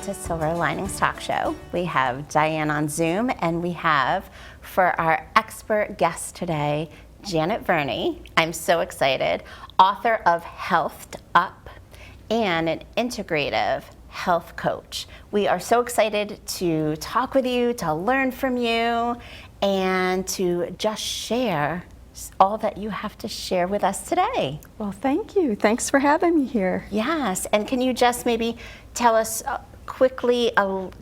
to Silver Linings Talk Show. We have Diane on Zoom, and we have, for our expert guest today, Janet Verney. I'm so excited. Author of Healthed Up and an integrative health coach. We are so excited to talk with you, to learn from you, and to just share all that you have to share with us today. Well, thank you. Thanks for having me here. Yes, and can you just maybe tell us quickly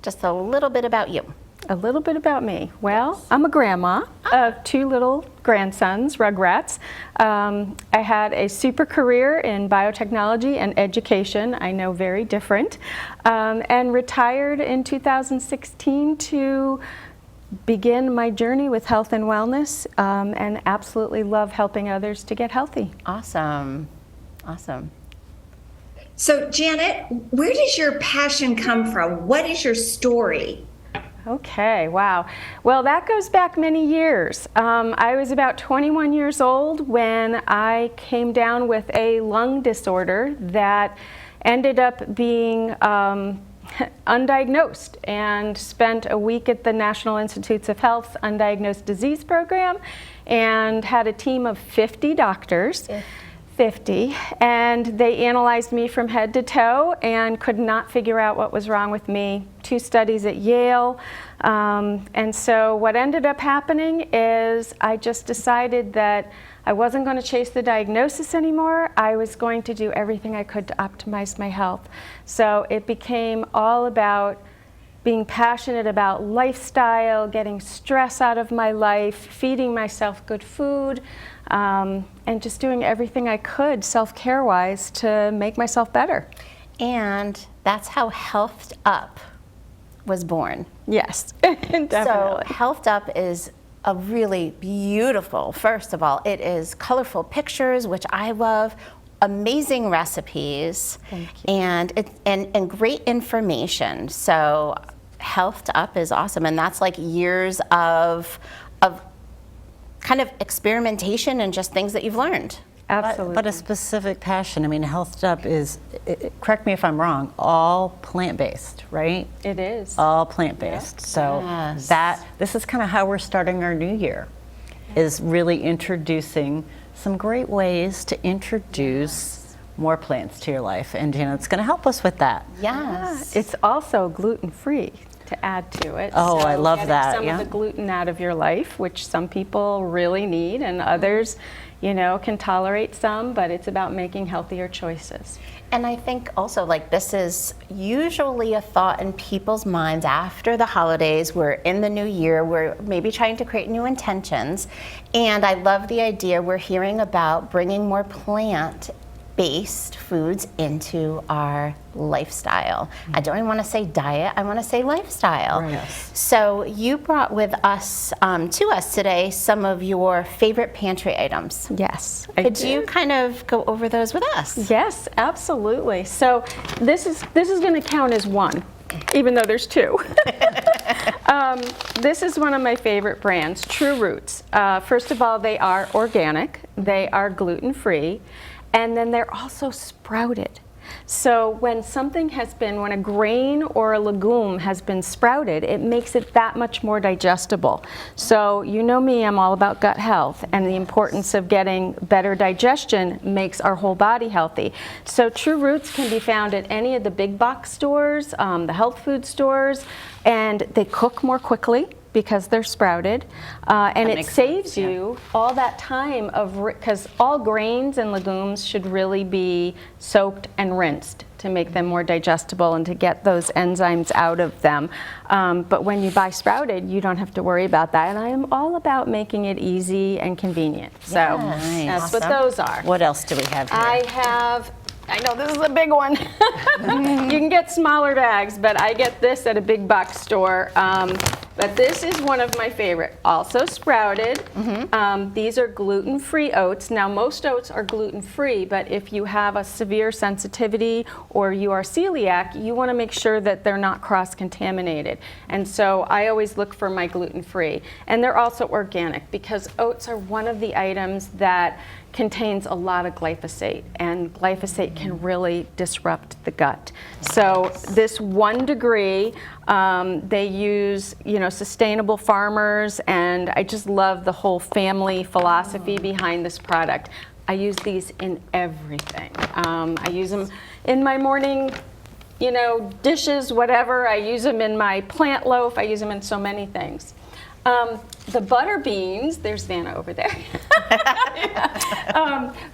just a little bit about you? A little bit about me. Well, I'm a grandma of two little grandsons, rugrats. I had a super career in biotechnology and education. I know, very different. And retired in 2016 to begin my journey with health and wellness, and absolutely love helping others to get healthy. Awesome. Awesome. So, Janet, where does your passion come from? What is your story? Okay, wow. Well, that goes back many years. I was about 21 years old when I came down with a lung disorder that ended up being undiagnosed, and spent a week at the National Institutes of Health's Undiagnosed Disease Program and had a team of 50 doctors. 50, and they analyzed me from head to toe and could not figure out what was wrong with me. 2 studies at Yale, and so what ended up happening is I just decided that I wasn't going to chase the diagnosis anymore. I was going to do everything I could to optimize my health. So it became all about being passionate about lifestyle, getting stress out of my life, feeding myself good food, and just doing everything I could self-care-wise to make myself better. And that's how Healthed Up was born. Yes, definitely. So Healthed Up is a really beautiful, first of all, it is colorful pictures, which I love, amazing recipes, Thank you. and great information. So Healthed Up is awesome, and that's like years of kind of experimentation and just things that you've learned. Absolutely. But a specific passion. I mean, Healthed Up is, correct me if I'm wrong, all plant-based, right? It is. All plant-based. So Yes. this is kind of how we're starting our new year, is really introducing some great ways to introduce more plants to your life. And Janet's going to help us with that. Yes. It's also gluten-free to add to it. Oh, I love getting that, some yeah. of the gluten out of your life, which some people really need, and others, you know, can tolerate some, but it's about making healthier choices. And I think also, like, this is usually a thought in people's minds after the holidays. We're in the new year, we're maybe trying to create new intentions. And I love the idea we're hearing about bringing more plant-based foods into our lifestyle. I don't even want to say diet, I want to say lifestyle. Right. So you brought with us, to us today, some of your favorite pantry items. Yes. Could you kind of go over those with us? Yes, absolutely. So this is going to count as one, even though there's 2. This is one of my favorite brands, True Roots. First of all, they are organic, they are gluten-free, and then they're also sprouted. So when when a grain or a legume has been sprouted, it makes it that much more digestible. So you know me, I'm all about gut health, and the importance of getting better digestion makes our whole body healthy. So True Roots can be found at any of the big box stores, the health food stores, and they cook more quickly because they're sprouted, and it saves you all that time because all grains and legumes should really be soaked and rinsed to make them more digestible and to get those enzymes out of them. But when you buy sprouted, you don't have to worry about that, and I am all about making it easy and convenient. So that's what those are. What else do we have here? I know this is a big one. You can get smaller bags, but I get this at a big box store. But this is one of my favorite. Also sprouted. These are gluten-free oats. Now, most oats are gluten-free, but if you have a severe sensitivity or you are celiac, you want to make sure that they're not cross-contaminated. And so I always look for my gluten-free. And they're also organic because oats are one of the items that contains a lot of glyphosate, and glyphosate can really disrupt the gut. So this 1 degree, they use, sustainable farmers, and I just love the whole family philosophy behind this product. I use these in everything. I use them in my morning, dishes, whatever. I use them in my plant loaf. I use them in so many things. The butter beans, there's Vanna over there.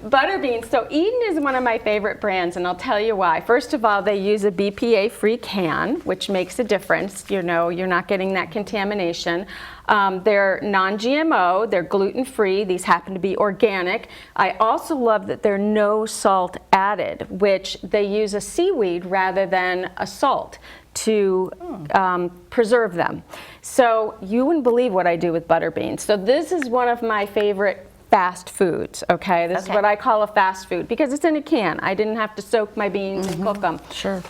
Butter beans. So Eden is one of my favorite brands, and I'll tell you why. First of all, they use a BPA-free can, which makes a difference. You're not getting that contamination. They're non-GMO, they're gluten-free. These happen to be organic. I also love that they're no salt added, which they use a seaweed rather than a salt to preserve them. So you wouldn't believe what I do with butter beans. So this is one of my favorite fast foods, okay? This is what I call a fast food because it's in a can. I didn't have to soak my beans and cook them. Sure.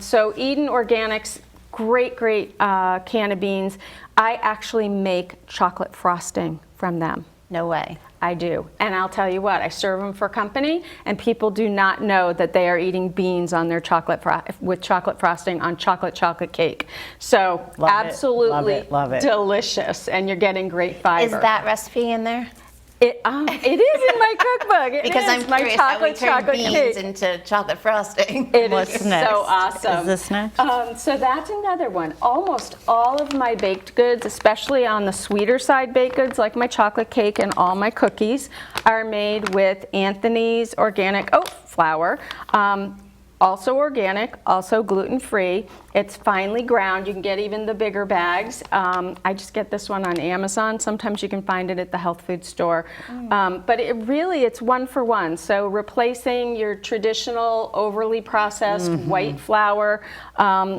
So Eden Organics, great can of beans. I actually make chocolate frosting from them. No way. I do. And I'll tell you what, I serve them for company, and people do not know that they are eating beans on their with chocolate frosting on chocolate cake. So absolutely love it. delicious, and you're getting great fiber. Is that recipe in there? It is in my cookbook. Because I'm my curious how we turn chocolate beans cake into chocolate frosting. It What's is next? so awesome. Is this next? So that's another one. Almost all of my baked goods, especially on the sweeter side baked goods, like my chocolate cake and all my cookies, are made with Anthony's organic oat flour. Also organic, also gluten-free. It's finely ground. You can get even the bigger bags. I just get this one on Amazon. Sometimes you can find it at the health food store. But it's 1 for 1. So replacing your traditional overly processed white flour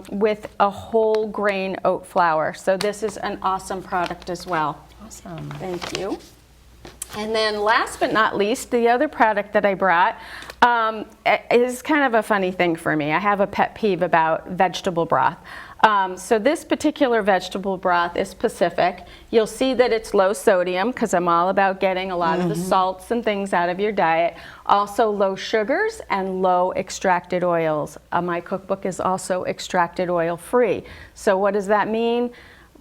with a whole grain oat flour. So this is an awesome product as well. Awesome. Thank you. And then last but not least, the other product that I brought is kind of a funny thing for me. I have a pet peeve about vegetable broth. So this particular vegetable broth is Pacific. You'll see that it's low sodium because I'm all about getting a lot of the salts and things out of your diet. Also low sugars and low extracted oils. My cookbook is also extracted oil free. So what does that mean?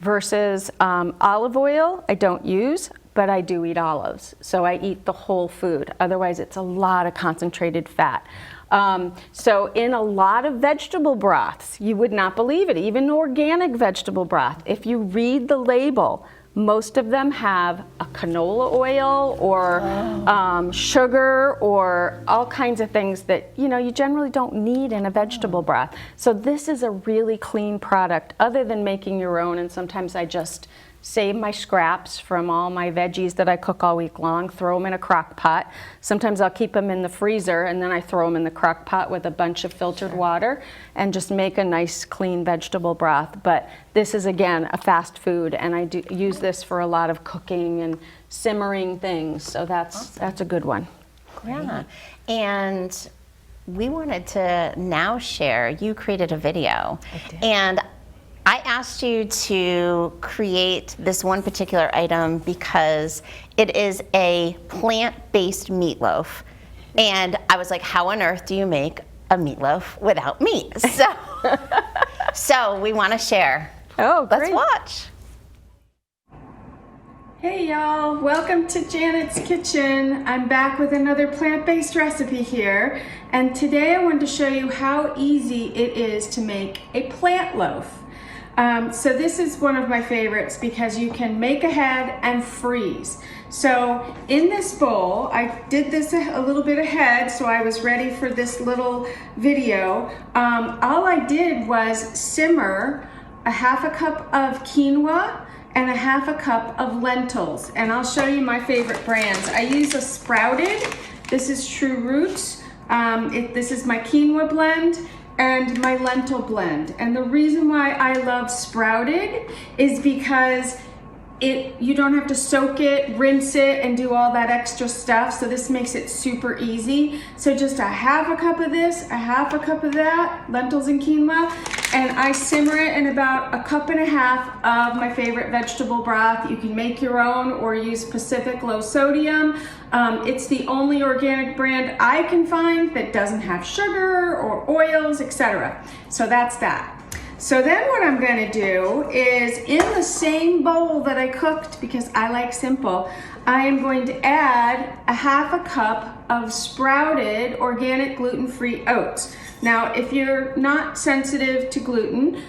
Versus olive oil, I don't use, but I do eat olives. So I eat the whole food. Otherwise, it's a lot of concentrated fat. So in a lot of vegetable broths, you would not believe it, even organic vegetable broth, if you read the label, most of them have a canola oil or sugar or all kinds of things that you generally don't need in a vegetable broth. So this is a really clean product other than making your own, and sometimes I just save my scraps from all my veggies that I cook all week long, throw them in a crock pot. Sometimes I'll keep them in the freezer and then I throw them in the crock pot with a bunch of filtered water and just make a nice clean vegetable broth. But this is again a fast food, and I do use this for a lot of cooking and simmering things. So that's a good one. Yeah. And we wanted to now share, you created a video. I did. And I asked you to create this one particular item because it is a plant-based meatloaf. And I was like, how on earth do you make a meatloaf without meat? So we want to share. Oh, great. Let's watch. Hey y'all, welcome to Janet's Kitchen. I'm back with another plant-based recipe here, and today I wanted to show you how easy it is to make a plant loaf. So this is one of my favorites because you can make ahead and freeze. So in this bowl, I did this a little bit ahead so I was ready for this little video. All I did was simmer a half a cup of quinoa and a half a cup of lentils. And I'll show you my favorite brands. I use a Sprouted. This is True Roots. This is my quinoa blend. and my lentil blend. And the reason why I love sprouted is because you don't have to soak it, rinse it, and do all that extra stuff. So this makes it super easy. So just a half a cup of this, a half a cup of that, lentils and quinoa, and I simmer it in about a cup and a half of my favorite vegetable broth. You can make your own or use Pacific low sodium. It's the only organic brand I can find that doesn't have sugar or oils, etc. So that's that. So then what I'm going to do is, in the same bowl that I cooked, because I like simple, I am going to add a half a cup of sprouted organic gluten-free oats. Now, if you're not sensitive to gluten,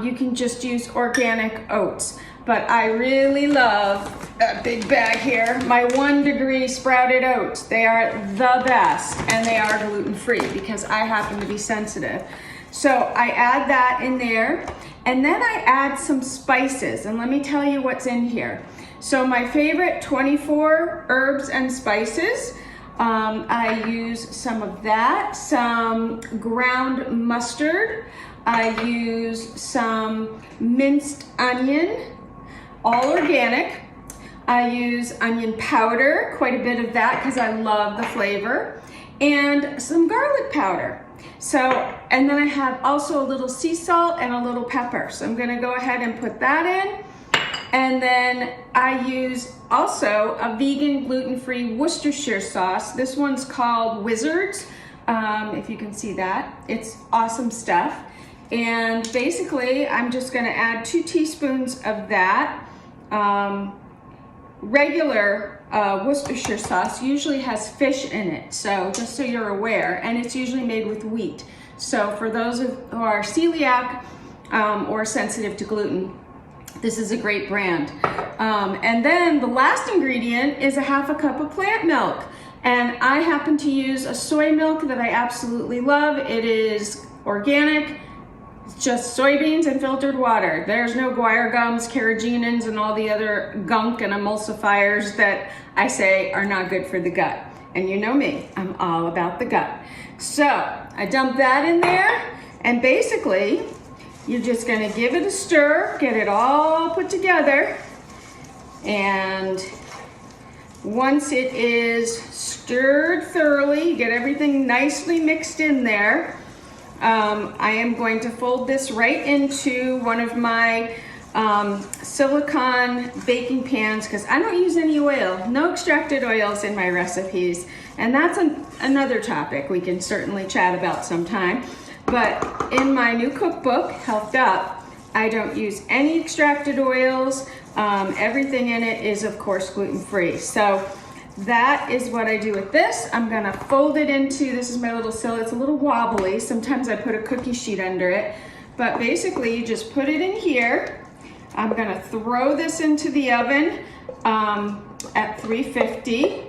you can just use organic oats. But I really love that big bag here, my 1 degree sprouted oats. They are the best, and they are gluten-free because I happen to be sensitive. So I add that in there, and then I add some spices, and let me tell you what's in here. So my favorite 24 herbs and spices, I use some of that, some ground mustard, I use some minced onion, all organic. I use onion powder, quite a bit of that because I love the flavor, and some garlic powder. So, and then I have also a little sea salt and a little pepper. So I'm gonna go ahead and put that in. And then I use also a vegan gluten-free Worcestershire sauce. This one's called Wizards, if you can see that. It's awesome stuff. And basically, I'm just gonna add 2 teaspoons of that. Regular Worcestershire sauce usually has fish in it, so just so you're aware, and it's usually made with wheat. So for those who are celiac or sensitive to gluten, this is a great brand. And then the last ingredient is a half a cup of plant milk. And I happen to use a soy milk that I absolutely love. It is organic. It's just soybeans and filtered water. There's no guar gums, carrageenans, and all the other gunk and emulsifiers that I say are not good for the gut. And you know me, I'm all about the gut. So I dump that in there, and basically you're just gonna give it a stir, get it all put together, and once it is stirred thoroughly, get everything nicely mixed in there, I am going to fold this right into one of my silicone baking pans, because I don't use any oil, no extracted oils in my recipes. And that's another topic we can certainly chat about sometime. But in my new cookbook, Healthed Up, I don't use any extracted oils. Everything in it is, of course, gluten-free. So that is what I do with this. I'm gonna fold it into, this is my little sill, it's a little wobbly. Sometimes I put a cookie sheet under it. But basically, you just put it in here. I'm gonna throw this into the oven at 350.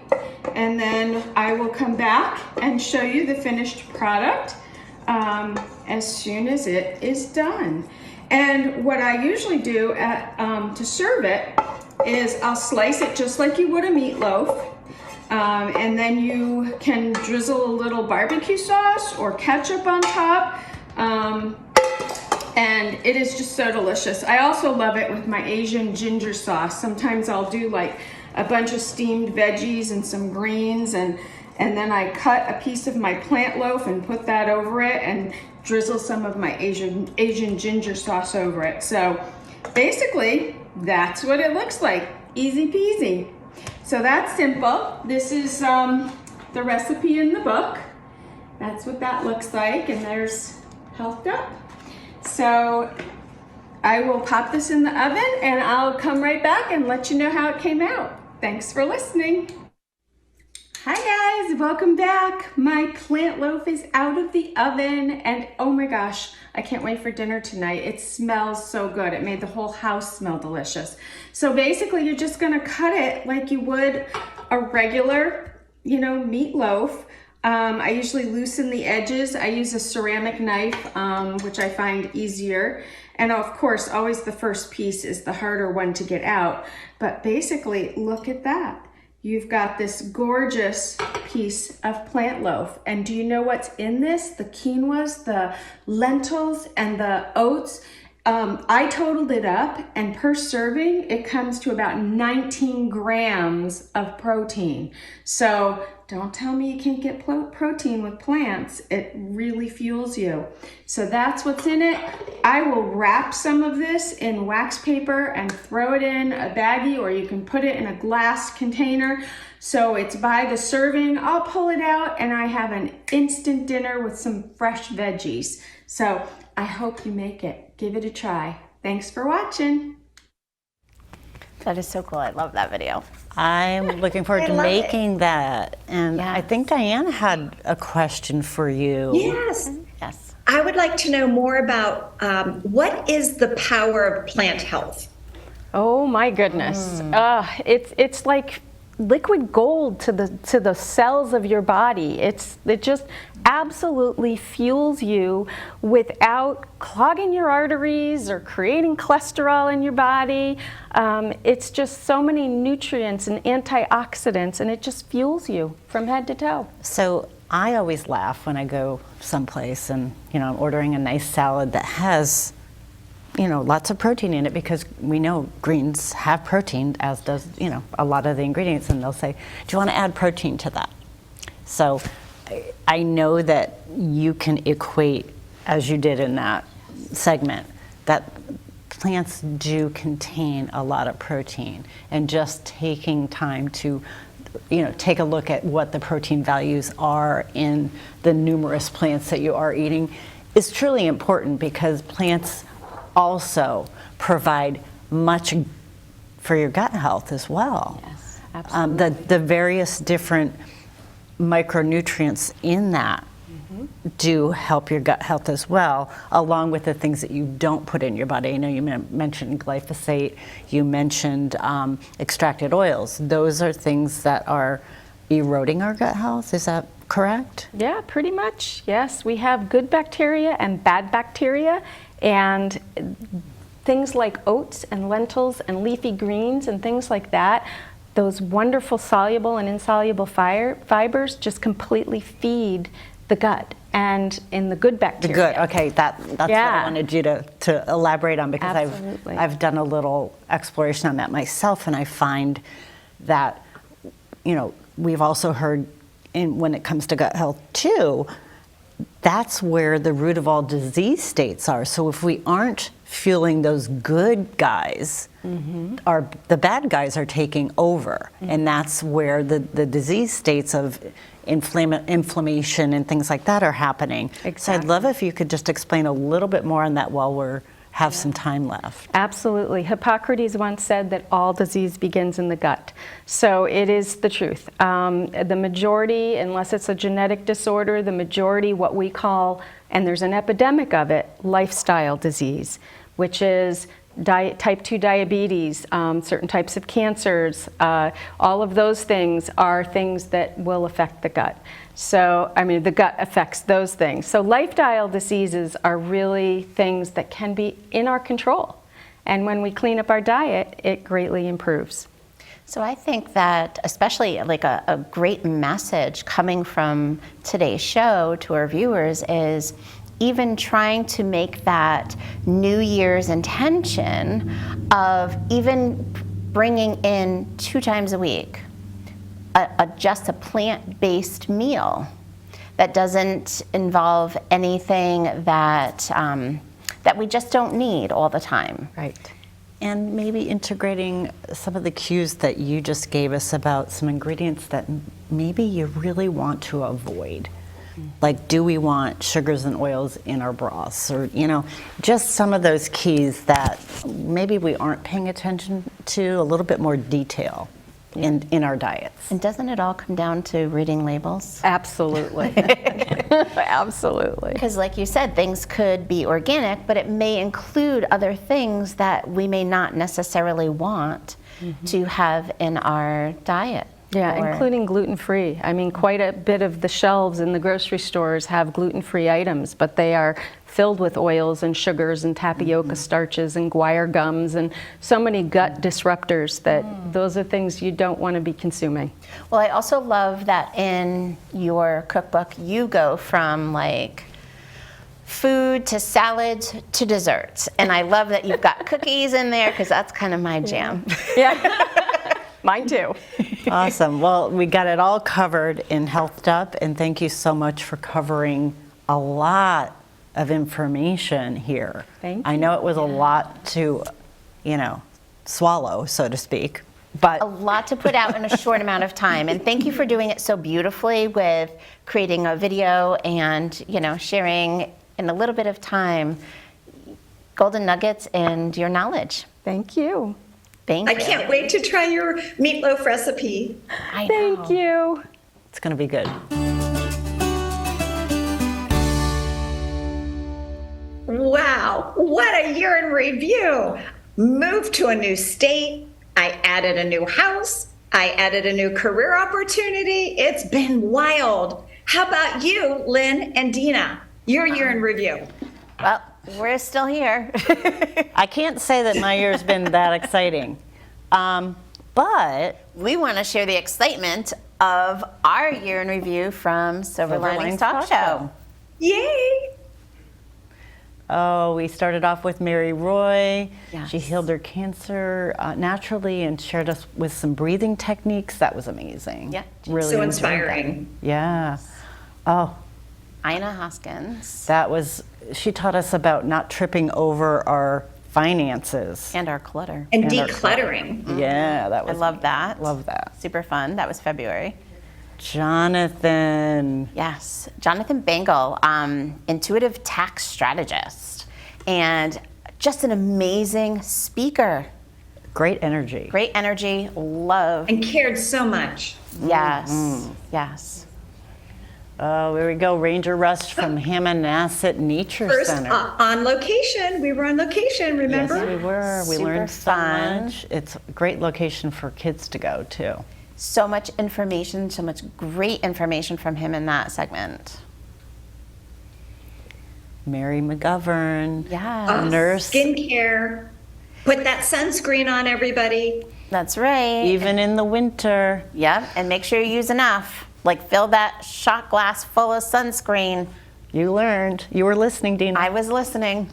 And then I will come back and show you the finished product as soon as it is done. And what I usually do to serve it is I'll slice it just like you would a meatloaf. And then you can drizzle a little barbecue sauce or ketchup on top. And it is just so delicious. I also love it with my Asian ginger sauce. Sometimes I'll do like a bunch of steamed veggies and some greens, and then I cut a piece of my plant loaf and put that over it and drizzle some of my Asian ginger sauce over it. So basically, that's what it looks like. Easy peasy. So that's simple. This is the recipe in the book. That's what that looks like, and there's Healthed Up. So I will pop this in the oven, and I'll come right back and let you know how it came out. Thanks for listening. Hi guys, welcome back. My plant loaf is out of the oven, and oh my gosh, I can't wait for dinner tonight. It smells so good. It made the whole house smell delicious. So basically, you're just gonna cut it like you would a regular, meatloaf. I usually loosen the edges. I use a ceramic knife, which I find easier. And of course, always the first piece is the harder one to get out. But basically, look at that. you've got this gorgeous piece of plant loaf. And do you know what's in this? The quinoas, the lentils, and the oats. I totaled it up, and per serving, it comes to about 19 grams of protein. So don't tell me you can't get protein with plants. It really fuels you. So that's what's in it. I will wrap some of this in wax paper and throw it in a baggie, or you can put it in a glass container. So it's by the serving. I'll pull it out and I have an instant dinner with some fresh veggies. So I hope you make it. Give it a try. Thanks for watching. That is so cool. I love that video. I'm looking forward to love it. making that. And I think Diane had a question for you. Yes. Yes. I would like to know more about what is the power of plant health? Oh my goodness. It's like liquid gold to the cells of your body. It just absolutely fuels you without clogging your arteries or creating cholesterol in your body. It's just so many nutrients and antioxidants, and it just fuels you from head to toe. So I always laugh when I go someplace and, I'm ordering a nice salad that has, lots of protein in it, because we know greens have protein, as does, a lot of the ingredients, and they'll say, do you want to add protein to that? So I know that you can equate, as you did in that segment, that plants do contain a lot of protein, and just taking time to take a look at what the protein values are in the numerous plants that you are eating is truly important, because plants also provide much for your gut health as well. Yes, absolutely. The various different micronutrients in that do help your gut health as well, along with the things that you don't put in your body. I know you mentioned glyphosate, you mentioned extracted oils. Those are things that are eroding our gut health. Is that correct? Yeah, pretty much. Yes, we have good bacteria and bad bacteria, and things like oats and lentils and leafy greens and things like that, those wonderful soluble and insoluble fibers just completely feed the gut and in the good bacteria. The good, okay, that's what I wanted you to elaborate on, because Absolutely. I've done a little exploration on that myself, and I find that, we've also heard when it comes to gut health too, that's where the root of all disease states are. So if we aren't fueling those good guys, the bad guys are taking over, and that's where the disease states of inflammation and things like that are happening. Exactly. So I'd love if you could just explain a little bit more on that while we have some time left. Absolutely. Hippocrates once said that all disease begins in the gut. So it is the truth. The majority, unless it's a genetic disorder, the majority, what we call, and there's an epidemic of it, lifestyle disease, which is type 2 diabetes, certain types of cancers, all of those things are things that will affect the gut. So, the gut affects those things. So lifestyle diseases are really things that can be in our control. And when we clean up our diet, it greatly improves. So I think that especially like a great message coming from today's show to our viewers is even trying to make that New Year's intention of even bringing in 2 times a week just a plant-based meal that doesn't involve anything that that we just don't need all the time. Right. And maybe integrating some of the cues that you just gave us about some ingredients that maybe you really want to avoid. Like, do we want sugars and oils in our broths? Or, just some of those keys that maybe we aren't paying attention to, a little bit more detail in our diets. And doesn't it all come down to reading labels? Absolutely. Absolutely. Because like you said, things could be organic, but it may include other things that we may not necessarily want to have in our diet. Yeah, Or- including gluten-free. I mean, quite a bit of the shelves in the grocery stores have gluten-free items, but they are filled with oils and sugars and tapioca starches and guar gums and so many gut disruptors that those are things you don't want to be consuming. Well, I also love that in your cookbook, you go from like food to salads to desserts. And I love that you've got cookies in there because that's kind of my jam. Yeah, mine too. Awesome. Well, we got it all covered in Healthed Up, and thank you so much for covering a lot of information here. Thank I know it was a lot to, swallow, so to speak, but A lot to put out in a short amount of time. And thank you for doing it so beautifully with creating a video and, sharing in a little bit of time golden nuggets and your knowledge. Thank you. Thank I you. can't wait to try your meatloaf recipe. I Thank know. you. it's going to be good. Wow, what a year in review. Moved to a new state. I added a new house. I added a new career opportunity. It's been wild. How about you, Lynn and Dina? Your year in review. Well, we're still here. I can't say that my year's been that exciting, but We want to share the excitement of our year in review from Silver Linings Talk Show. Yay! oh, we started off with Mary Roy. Yes. She healed her cancer naturally and shared us with some breathing techniques. That was amazing. Yeah. Really So enjoyed inspiring. that. Yeah. Oh, Ina Hoskins that was, she taught us about not tripping over our finances. and our clutter. And And our- decluttering. Yeah, that I was. love that. Love that. Super fun. That was February. Jonathan. Yes, Jonathan Bangle, intuitive tax strategist, and just an amazing speaker. Great energy. Great energy, love. And cared so much. Yes, yes. Oh, here we go. Ranger Russ from Hammonasset Nature First, Center. on location. We were on location, remember? Yes, we were. We Super learned so fun. much. It's a great location for kids to go to. So much information, so much great information from him in that segment. Mary McGovern. Yeah, Nurse. Skincare. Put that sunscreen on, everybody. that's right. Even in the winter. Yep, and make sure you use enough. Like fill that shot glass full of sunscreen. You learned. You were listening, Dina. I was listening.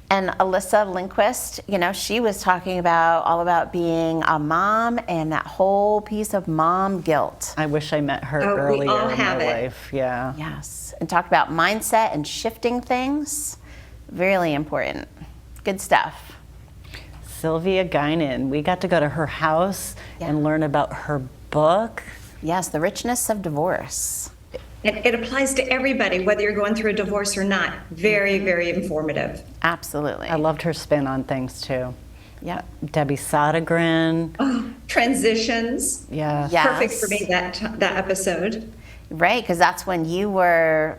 And Alyssa Lindquist, she was talking about all about being a mom and that whole piece of mom guilt. I wish I met her Oh, we earlier all in have my it. life. Yeah. Yes, and talked about mindset and shifting things. Really important. Good stuff. Sylvia Guinan. We got to go to her house Yeah. and learn about her book. Yes, the richness of divorce. It applies to everybody, whether you're going through a divorce or not. Very, very informative. Absolutely. I loved her spin on things too. Yep. Debbie Sodergren. Oh, transitions. Yeah. Yes. Perfect for me, that episode. Right, because that's when you were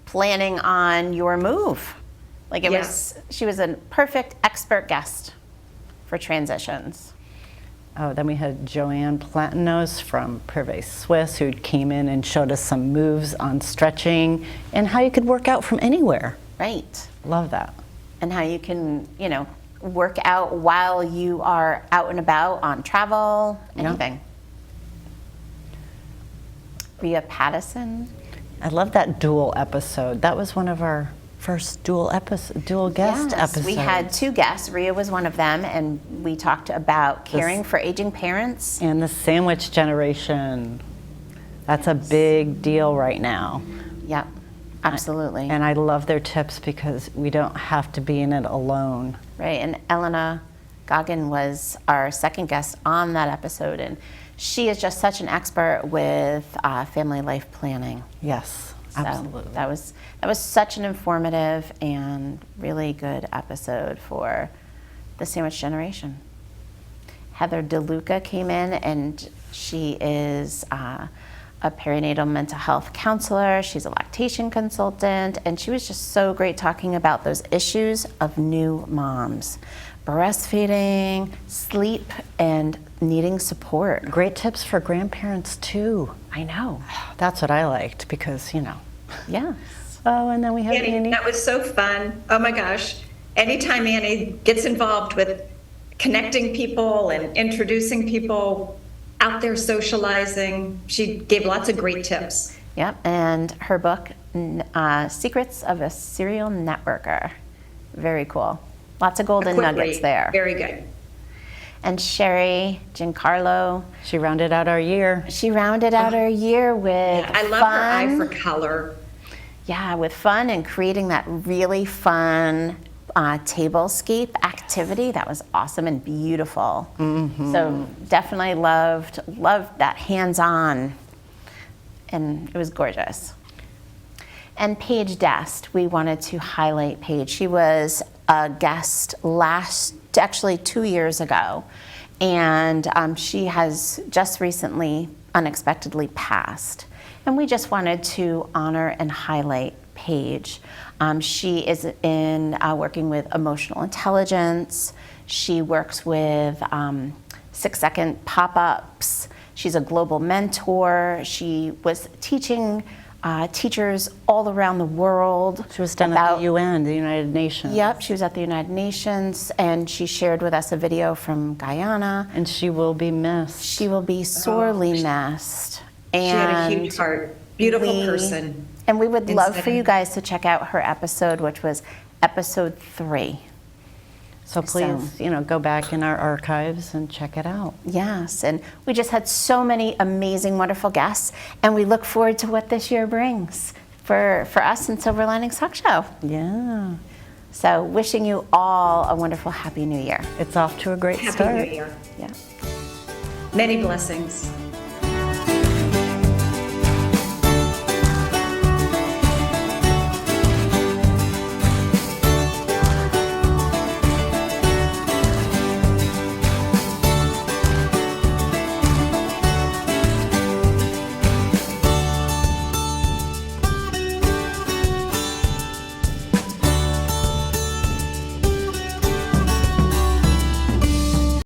planning on your move. Like she was a perfect expert guest for transitions. Oh, then we had Joanne Platinos from Privé Suisse who came in and showed us some moves on stretching and how you could work out from anywhere. Right. Love that. And how you can, work out while you are out and about on travel, anything. Rhea Pattison. I love that dual episode. That was one of our first dual guest Yes, episodes. we had two guests. Rhea was one of them, and we talked about caring for aging parents. And the sandwich generation. That's a big deal right now. Yep, absolutely. And I love their tips because we don't have to be in it alone. Right, and Elena Goggin was our second guest on that episode, and she is just such an expert with family life planning. Yes, So absolutely. that was such an informative and really good episode for the sandwich generation. Heather DeLuca came in, and she is a a perinatal mental health counselor. She's a lactation consultant, and she was just so great talking about those issues of new moms. Breastfeeding, sleep, and needing support. Great tips for grandparents too. I know. That's what I liked because, Yes. Oh, and then we have Annie, Annie. that was so fun. Oh my gosh. Anytime Annie gets involved with connecting people and introducing people out there socializing, she gave lots of great tips. Yep, and her book, Secrets of a Serial Networker. Very cool. Lots of golden Quick nuggets read. there. Very good. And Sherry Giancarlo, She rounded out our year. she rounded out her year with I love her eye for color. Yeah, with fun and creating that really fun tablescape activity. That was awesome and beautiful. So definitely loved that hands-on, and it was gorgeous. And Paige Dest, we wanted to highlight Paige. She was a guest actually 2 years ago, and she has just recently unexpectedly passed. And we just wanted to honor and highlight Paige. She is working with emotional intelligence. She works with 6-second pop-ups. She's a global mentor. She was teaching teachers all around the world. She was done at the UN, the United Nations. Yep, she was at the United Nations, and she shared with us a video from Guyana. And she will be missed. She will be sorely missed. She had a huge heart. Beautiful person. And we would love for you guys to check out her episode, which was episode 3. So please, go back in our archives and check it out. Yes, and we just had so many amazing, wonderful guests, and we look forward to what this year brings for us in Silver Linings Talk Show. Yeah. So wishing you all a wonderful, happy new year. It's off to a great Happy start. New Year. Yeah. Many blessings.